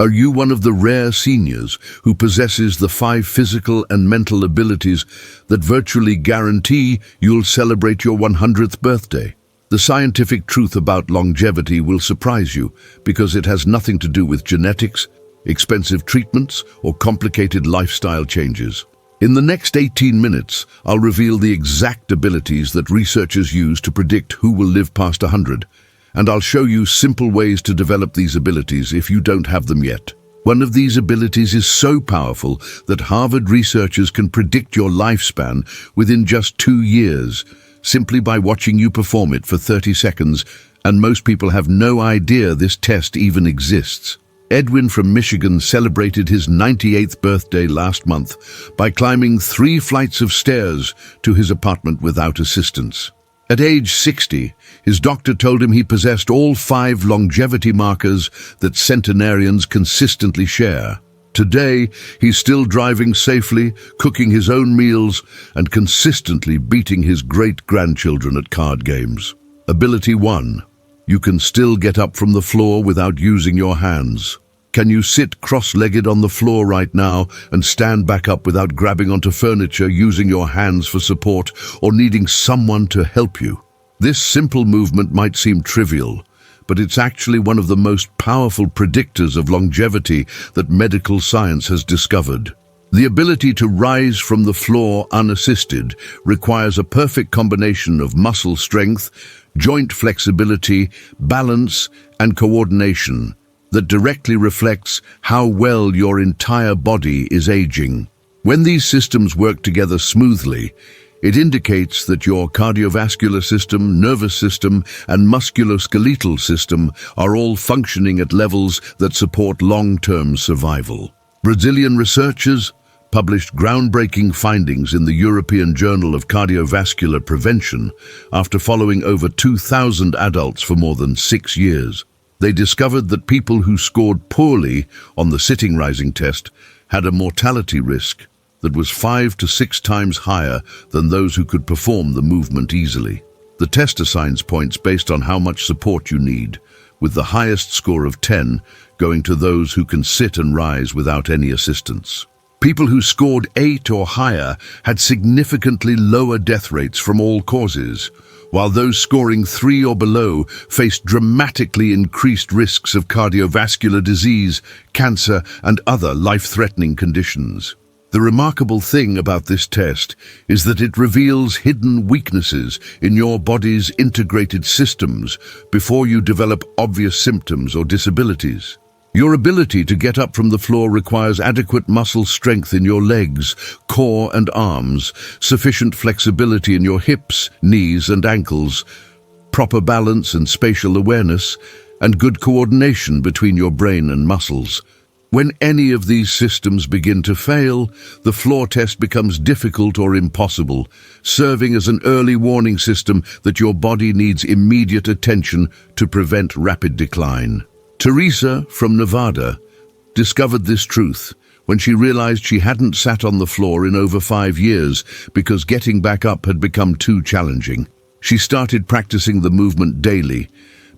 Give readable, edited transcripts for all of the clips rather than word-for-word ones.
Are you one of the rare seniors who possesses the 5 physical and mental abilities that virtually guarantee you'll celebrate your 100th birthday? The scientific truth about longevity will surprise you because it has nothing to do with genetics, expensive treatments, or complicated lifestyle changes. In the next 18 minutes, I'll reveal the exact abilities that researchers use to predict who will live past 100. And I'll show you simple ways to develop these abilities if you don't have them yet. One of these abilities is so powerful that Harvard researchers can predict your lifespan within just 2 years, simply by watching you perform it for 30 seconds, and most people have no idea this test even exists. Edwin from Michigan celebrated his 98th birthday last month by climbing 3 flights of stairs to his apartment without assistance. At age 60, his doctor told him he possessed all 5 longevity markers that centenarians consistently share. Today, he's still driving safely, cooking his own meals, and consistently beating his great-grandchildren at card games. Ability 1. You can still get up from the floor without using your hands. Can you sit cross-legged on the floor right now and stand back up without grabbing onto furniture, using your hands for support, or needing someone to help you? This simple movement might seem trivial, but it's actually one of the most powerful predictors of longevity that medical science has discovered. The ability to rise from the floor unassisted requires a perfect combination of muscle strength, joint flexibility, balance, and coordination that directly reflects how well your entire body is aging. When these systems work together smoothly, it indicates that your cardiovascular system, nervous system, and musculoskeletal system are all functioning at levels that support long-term survival. Brazilian researchers published groundbreaking findings in the European Journal of Cardiovascular Prevention after following over 2,000 adults for more than 6 years. They discovered that people who scored poorly on the sitting-rising test had a mortality risk that was 5 to 6 times higher than those who could perform the movement easily. The test assigns points based on how much support you need, with the highest score of 10 going to those who can sit and rise without any assistance. People who scored 8 or higher had significantly lower death rates from all causes, while those scoring 3 or below faced dramatically increased risks of cardiovascular disease, cancer, and other life-threatening conditions. The remarkable thing about this test is that it reveals hidden weaknesses in your body's integrated systems before you develop obvious symptoms or disabilities. Your ability to get up from the floor requires adequate muscle strength in your legs, core, and arms, sufficient flexibility in your hips, knees, and ankles, proper balance and spatial awareness, and good coordination between your brain and muscles. When any of these systems begin to fail, the floor test becomes difficult or impossible, serving as an early warning system that your body needs immediate attention to prevent rapid decline. Teresa from Nevada discovered this truth when she realized she hadn't sat on the floor in over 5 years because getting back up had become too challenging. She started practicing the movement daily,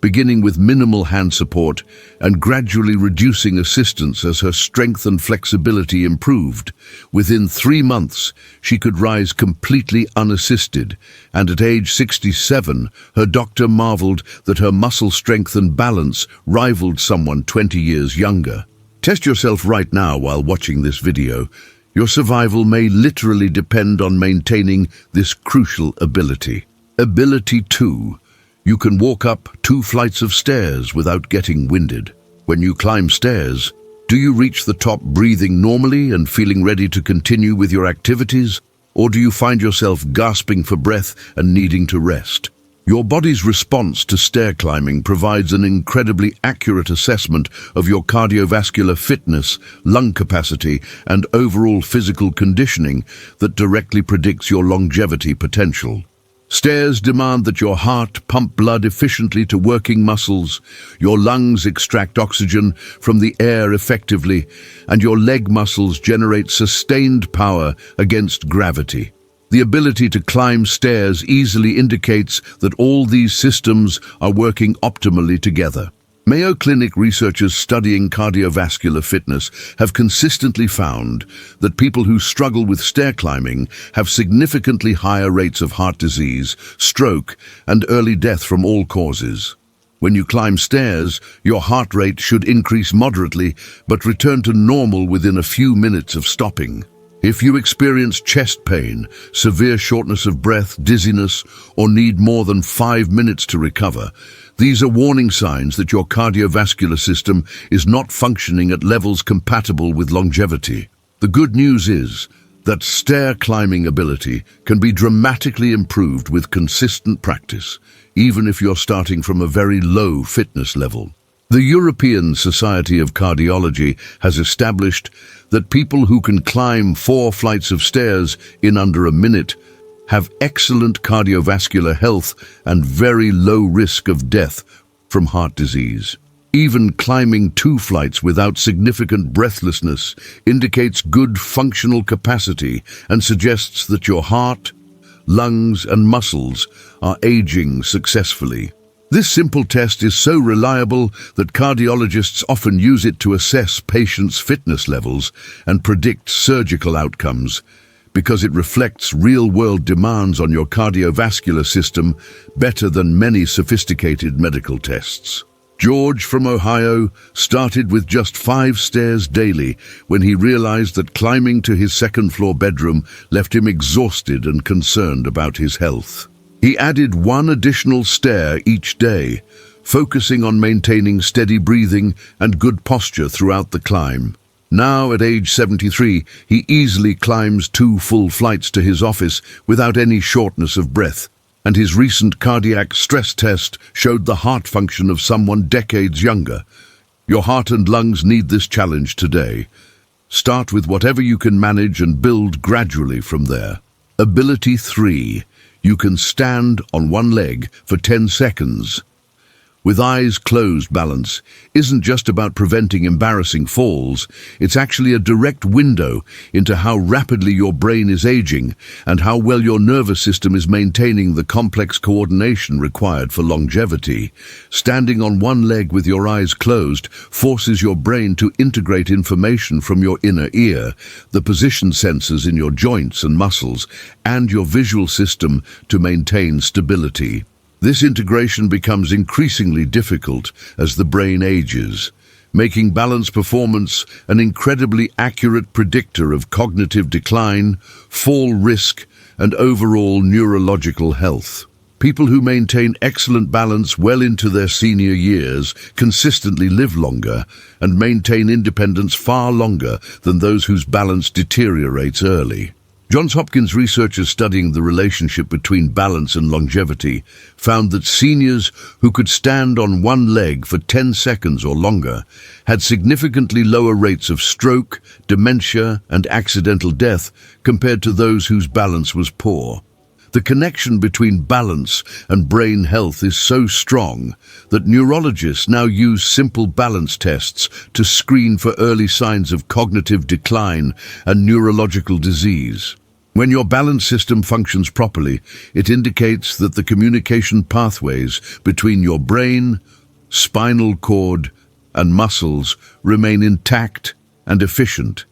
beginning with minimal hand support and gradually reducing assistance as her strength and flexibility improved. Within 3 months, she could rise completely unassisted, and at age 67, her doctor marveled that her muscle strength and balance rivaled someone 20 years younger. Test yourself right now while watching this video. Your survival may literally depend on maintaining this crucial ability. Ability 2. You can walk up 2 flights of stairs without getting winded. When you climb stairs, do you reach the top breathing normally and feeling ready to continue with your activities? Or do you find yourself gasping for breath and needing to rest? Your body's response to stair climbing provides an incredibly accurate assessment of your cardiovascular fitness, lung capacity, and overall physical conditioning that directly predicts your longevity potential. Stairs demand that your heart pump blood efficiently to working muscles, your lungs extract oxygen from the air effectively, and your leg muscles generate sustained power against gravity. The ability to climb stairs easily indicates that all these systems are working optimally together. Mayo Clinic researchers studying cardiovascular fitness have consistently found that people who struggle with stair climbing have significantly higher rates of heart disease, stroke, and early death from all causes. When you climb stairs, your heart rate should increase moderately but return to normal within a few minutes of stopping. If you experience chest pain, severe shortness of breath, dizziness, or need more than 5 minutes to recover, these are warning signs that your cardiovascular system is not functioning at levels compatible with longevity. The good news is that stair climbing ability can be dramatically improved with consistent practice, even if you're starting from a very low fitness level. The European Society of Cardiology has established that people who can climb 4 flights of stairs in under a minute have excellent cardiovascular health and very low risk of death from heart disease. Even climbing 2 flights without significant breathlessness indicates good functional capacity and suggests that your heart, lungs, and muscles are aging successfully. This simple test is so reliable that cardiologists often use it to assess patients' fitness levels and predict surgical outcomes, because it reflects real-world demands on your cardiovascular system better than many sophisticated medical tests. George from Ohio started with just 5 stairs daily when he realized that climbing to his second-floor bedroom left him exhausted and concerned about his health. He added 1 additional stair each day, focusing on maintaining steady breathing and good posture throughout the climb. Now, at age 73, he easily climbs 2 full flights to his office without any shortness of breath, and his recent cardiac stress test showed the heart function of someone decades younger. Your heart and lungs need this challenge today. Start with whatever you can manage and build gradually from there. Ability 3. You can stand on 1 leg for 10 seconds. With eyes closed, balance isn't just about preventing embarrassing falls. It's actually a direct window into how rapidly your brain is aging and how well your nervous system is maintaining the complex coordination required for longevity. Standing on 1 leg with your eyes closed forces your brain to integrate information from your inner ear, the position sensors in your joints and muscles, and your visual system to maintain stability. This integration becomes increasingly difficult as the brain ages, making balance performance an incredibly accurate predictor of cognitive decline, fall risk, and overall neurological health. People who maintain excellent balance well into their senior years consistently live longer and maintain independence far longer than those whose balance deteriorates early. Johns Hopkins researchers studying the relationship between balance and longevity found that seniors who could stand on 1 leg for 10 seconds or longer had significantly lower rates of stroke, dementia, and accidental death compared to those whose balance was poor. The connection between balance and brain health is so strong that neurologists now use simple balance tests to screen for early signs of cognitive decline and neurological disease. When your balance system functions properly, it indicates that the communication pathways between your brain, spinal cord, and muscles remain intact and efficient,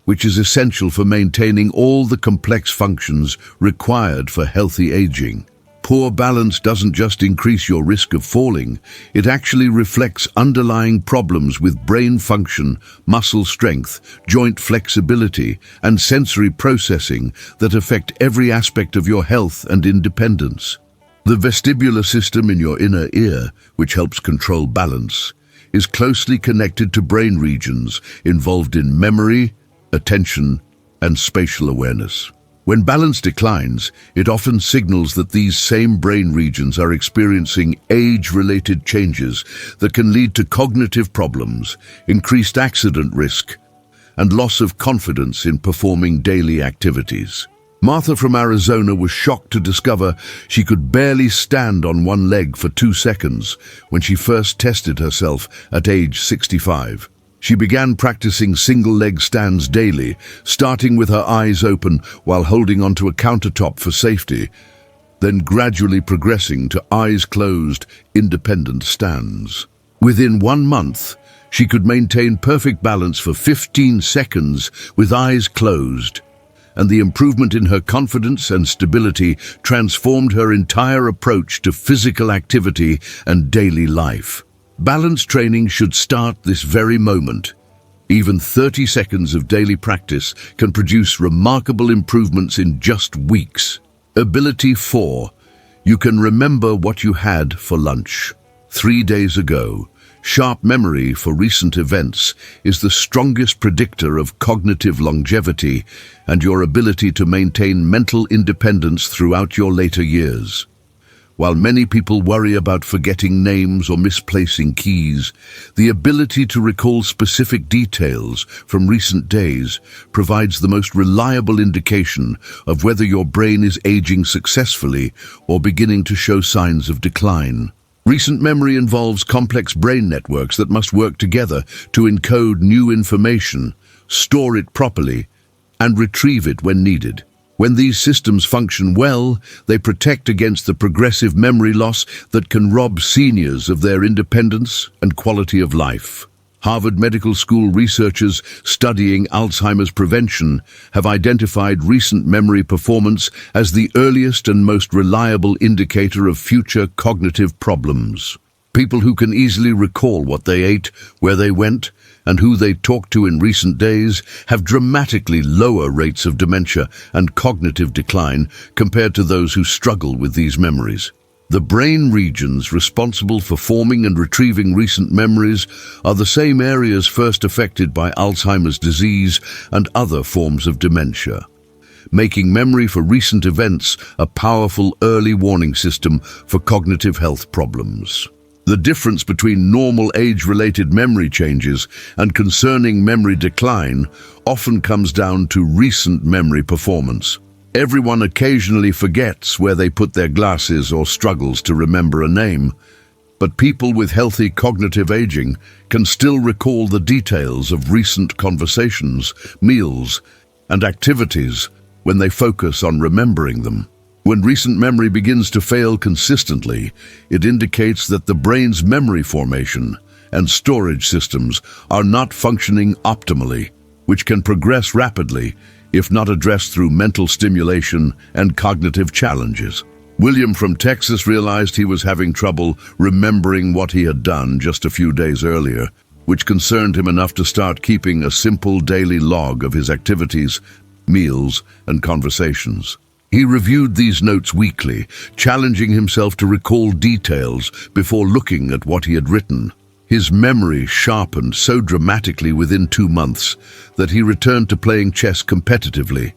which is essential for maintaining all the complex functions required for healthy aging. Poor balance doesn't just increase your risk of falling, it actually reflects underlying problems with brain function, muscle strength, joint flexibility, and sensory processing that affect every aspect of your health and independence. The vestibular system in your inner ear, which helps control balance, is closely connected to brain regions involved in memory, attention, and spatial awareness. When balance declines, it often signals that these same brain regions are experiencing age-related changes that can lead to cognitive problems, increased accident risk, and loss of confidence in performing daily activities. Martha from Arizona was shocked to discover she could barely stand on 1 leg for 2 seconds when she first tested herself at age 65. She began practicing single-leg stands daily, starting with her eyes open while holding onto a countertop for safety, then gradually progressing to eyes closed, independent stands. Within 1 month, she could maintain perfect balance for 15 seconds with eyes closed, and the improvement in her confidence and stability transformed her entire approach to physical activity and daily life. Balance training should start this very moment. Even 30 seconds of daily practice can produce remarkable improvements in just weeks. Ability 4. You can remember what you had for lunch. 3 days ago. Sharp memory for recent events is the strongest predictor of cognitive longevity and your ability to maintain mental independence throughout your later years. While many people worry about forgetting names or misplacing keys, the ability to recall specific details from recent days provides the most reliable indication of whether your brain is aging successfully or beginning to show signs of decline. Recent memory involves complex brain networks that must work together to encode new information, store it properly, and retrieve it when needed. When these systems function well, they protect against the progressive memory loss that can rob seniors of their independence and quality of life. Harvard Medical School researchers studying Alzheimer's prevention have identified recent memory performance as the earliest and most reliable indicator of future cognitive problems. People who can easily recall what they ate, where they went, and who they talked to in recent days have dramatically lower rates of dementia and cognitive decline compared to those who struggle with these memories. The brain regions responsible for forming and retrieving recent memories are the same areas first affected by Alzheimer's disease and other forms of dementia, making memory for recent events a powerful early warning system for cognitive health problems. The difference between normal age-related memory changes and concerning memory decline often comes down to recent memory performance. Everyone occasionally forgets where they put their glasses or struggles to remember a name, but people with healthy cognitive aging can still recall the details of recent conversations, meals, and activities when they focus on remembering them. When recent memory begins to fail consistently, it indicates that the brain's memory formation and storage systems are not functioning optimally, which can progress rapidly if not addressed through mental stimulation and cognitive challenges. William from Texas realized he was having trouble remembering what he had done just a few days earlier, which concerned him enough to start keeping a simple daily log of his activities, meals, and conversations. He reviewed these notes weekly, challenging himself to recall details before looking at what he had written. His memory sharpened so dramatically within 2 months that he returned to playing chess competitively,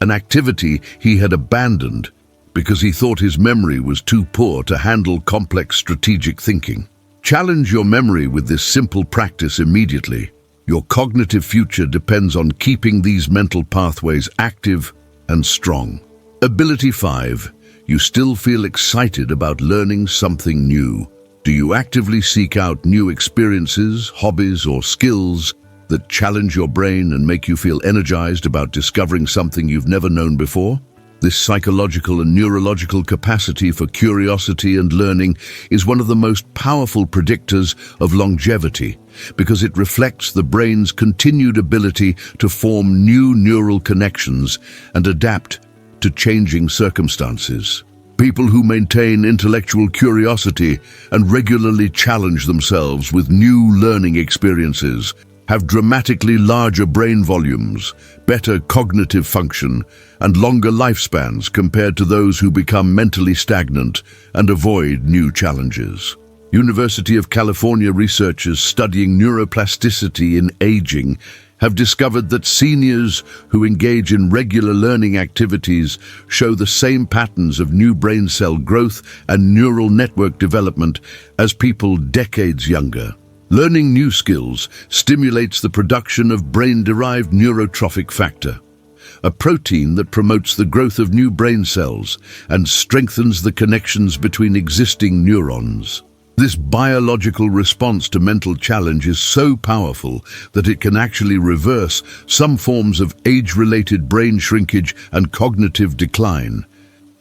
an activity he had abandoned because he thought his memory was too poor to handle complex strategic thinking. Challenge your memory with this simple practice immediately. Your cognitive future depends on keeping these mental pathways active and strong. Ability 5. You still feel excited about learning something new. Do you actively seek out new experiences, hobbies, or skills that challenge your brain and make you feel energized about discovering something you've never known before? This psychological and neurological capacity for curiosity and learning is one of the most powerful predictors of longevity because it reflects the brain's continued ability to form new neural connections and adapt to changing circumstances. People who maintain intellectual curiosity and regularly challenge themselves with new learning experiences have dramatically larger brain volumes, better cognitive function, and longer lifespans compared to those who become mentally stagnant and avoid new challenges. University of California researchers studying neuroplasticity in aging have discovered that seniors who engage in regular learning activities show the same patterns of new brain cell growth and neural network development as people decades younger. Learning new skills stimulates the production of brain-derived neurotrophic factor, a protein that promotes the growth of new brain cells and strengthens the connections between existing neurons. This biological response to mental challenge is so powerful that it can actually reverse some forms of age-related brain shrinkage and cognitive decline,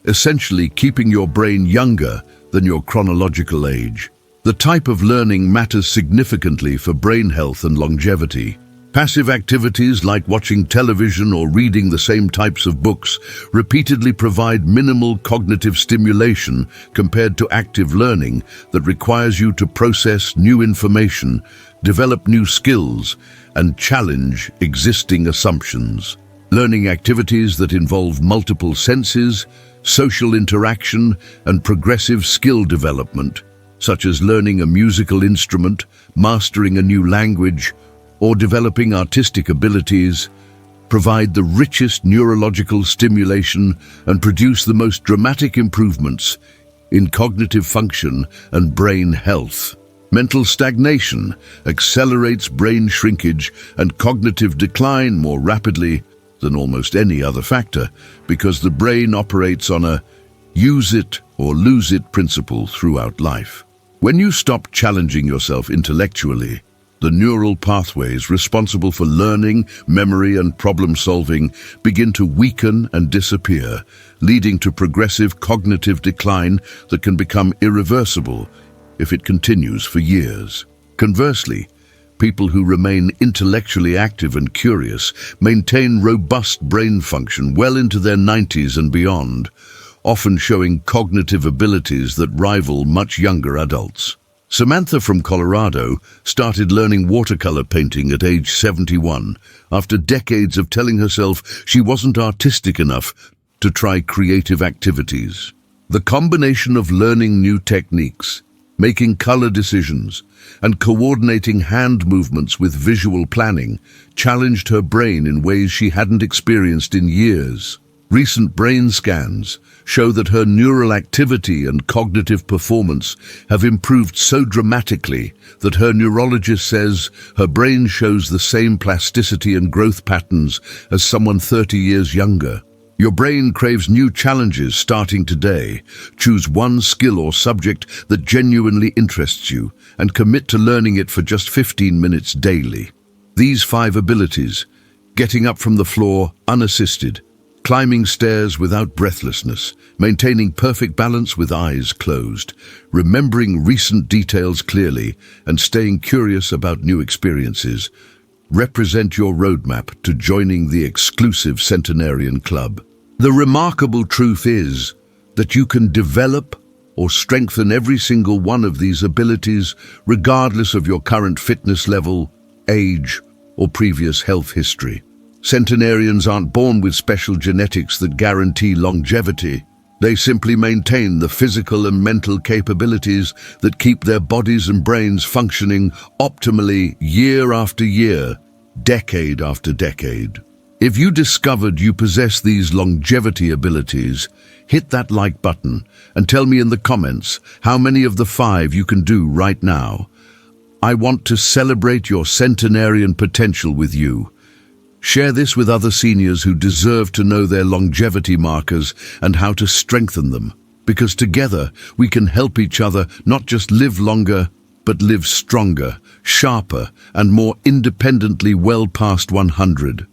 essentially keeping your brain younger than your chronological age. The type of learning matters significantly for brain health and longevity. Passive activities like watching television or reading the same types of books repeatedly provide minimal cognitive stimulation compared to active learning that requires you to process new information, develop new skills, and challenge existing assumptions. Learning activities that involve multiple senses, social interaction, and progressive skill development, such as learning a musical instrument, mastering a new language, or developing artistic abilities, provide the richest neurological stimulation and produce the most dramatic improvements in cognitive function and brain health. Mental stagnation accelerates brain shrinkage and cognitive decline more rapidly than almost any other factor because the brain operates on a use it or lose it principle throughout life. When you stop challenging yourself intellectually, the neural pathways responsible for learning, memory, and problem-solving begin to weaken and disappear, leading to progressive cognitive decline that can become irreversible if it continues for years. Conversely, people who remain intellectually active and curious maintain robust brain function well into their 90s and beyond, often showing cognitive abilities that rival much younger adults. Samantha from Colorado started learning watercolor painting at age 71 after decades of telling herself she wasn't artistic enough to try creative activities. The combination of learning new techniques, making color decisions, and coordinating hand movements with visual planning challenged her brain in ways she hadn't experienced in years. Recent brain scans show that her neural activity and cognitive performance have improved so dramatically that her neurologist says her brain shows the same plasticity and growth patterns as someone 30 years younger. Your brain craves new challenges starting today. Choose one skill or subject that genuinely interests you and commit to learning it for just 15 minutes daily. These 5 abilities: getting up from the floor unassisted, climbing stairs without breathlessness, maintaining perfect balance with eyes closed, remembering recent details clearly, and staying curious about new experiences, represent your roadmap to joining the exclusive Centenarian Club. The remarkable truth is that you can develop or strengthen every single one of these abilities regardless of your current fitness level, age, or previous health history. Centenarians aren't born with special genetics that guarantee longevity. They simply maintain the physical and mental capabilities that keep their bodies and brains functioning optimally year after year, decade after decade. If you discovered you possess these longevity abilities, hit that like button and tell me in the comments how many of the 5 you can do right now. I want to celebrate your centenarian potential with you. Share this with other seniors who deserve to know their longevity markers and how to strengthen them, because together we can help each other not just live longer, but live stronger, sharper, and more independently well past 100.